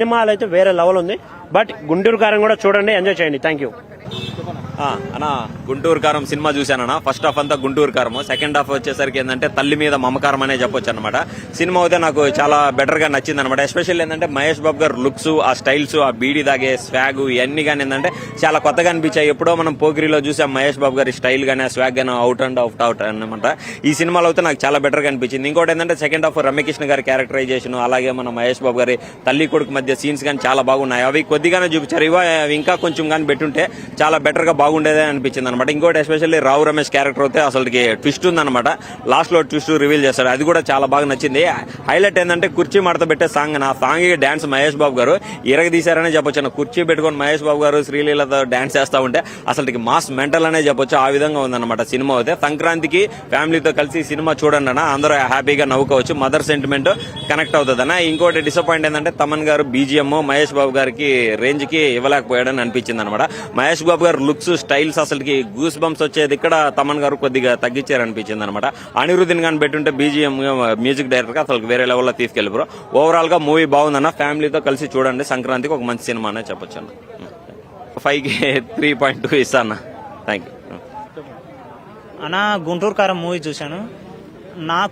సినిమాలు అయితే వేరే లెవెల్ ఉంది. బట్ గుంటూరు కారం కూడా చూడండి, ఎంజాయ్ చేయండి. Thank you. అన్న గుంటూరు కారం సినిమా చూశానన్నా. ఫస్ట్ హాఫ్ అంతా గుంటూరు కారం, సెకండ్ హాఫ్ వచ్చేసరికి ఏంటంటే తల్లి మీద మమకారం అనే చెప్పొచ్చు అనమాట. సినిమా అయితే నాకు చాలా బెటర్ గా నచ్చింది అనమాట. ఎస్పెషల్ ఏంటంటే మహేష్ బాబు గారు లుక్స్, ఆ స్టైల్స్, ఆ బీడీ దాగే స్వాగ్ ఇవన్నీ కానీ ఏంటంటే చాలా కొత్తగా అనిపించాయి. ఎప్పుడో మనం పోకిరిలో చూసాం మహేష్ బాబు గారి స్టైల్ గానీ ఆ స్వాగ్ గానీ అవుట్ అండ్ అవుట్ అనమాట. ఈ సినిమాలో అయితే నాకు చాలా బెటర్ గా అనిపించింది. ఇంకోటి ఏంటంటే సెకండ్ హాఫ్ రమ్యకృష్ణ గారి క్యారెక్టరైజేషన్, అలాగే మన మహేష్ బాబు గారి తల్లి కొడుకు మధ్య సీన్స్ కానీ చాలా బాగున్నాయి. అవి కొద్దిగానే చూపించారు. అవి ఇంకా కొంచెం కానీ పెట్టుంటే చాలా బెటర్ గా బాగుండేదే అనిపించింది అనమాట. ఇంకోటి ఎస్పెషల్లీ రావు రమేష్ క్యారెక్టర్ అయితే అసలుకి ట్విస్ట్ ఉందన్నమాట. లాస్ట్ లో ట్విస్ట్ రివీల్ చేస్తాడు, అది కూడా చాలా బాగా నచ్చింది. హైలైట్ ఏంటంటే కుర్చీ మడత పెట్టే సాంగ్, నా సాంగ్ డాన్స్ మహేష్ బాబు గారు ఇరగదీశారనే చెప్పొచ్చు. కుర్చీ పెట్టుకుని మహేష్ బాబు గారు శ్రీలీలతో డాన్స్ చేస్తా ఉంటే అసలుకి మాస్ మెంటల్ అనే చెప్పొచ్చు. ఆ విధంగా ఉందన్నమాట సినిమా అయితే. సంక్రాంతికి ఫ్యామిలీతో కలిసి సినిమా చూడండి అన్న, అందరూ హ్యాపీగా నవ్వుకోవచ్చు. మదర్ సెంటిమెంట్ కనెక్ట్ అవుతుంది అన్న. ఇంకోటి డిసప్పాయింట్ ఏంటంటే తమన్ గారు బీజిఎం మహేష్ బాబు గారికి రేంజ్ కి ఇవ్వలేకపోయాడని అనిపించింది అనమాట. మహేష్ బాబు గారు లుక్స్, స్టైల్స్ అసలుకి గూస్ బంప్స్ వచ్చేది ఇక్కడ తమన్ గారు కొద్దిగా తగ్గించారనిపించింది అనమాట. అనిరుద్ధిని కానీ పెట్టుంటే బీజిఎం మ్యూజిక్ డైరెక్టర్ గా అసలు వేరే లెవెల్లో తీసుకెళ్లి బ్రో. ఓవరాల్ గా మూవీ బాగుందన్న, ఫ్యామిలీతో కలిసి చూడండి. సంక్రాంతికి ఒక మంచి సినిమా అనే చెప్పొచ్చు అన్న. 5కి 3.2 ఇస్తా అన్న. థ్యాంక్ యూ అన్న గుంటూరు కారం మూవీ చూశాను. నాకు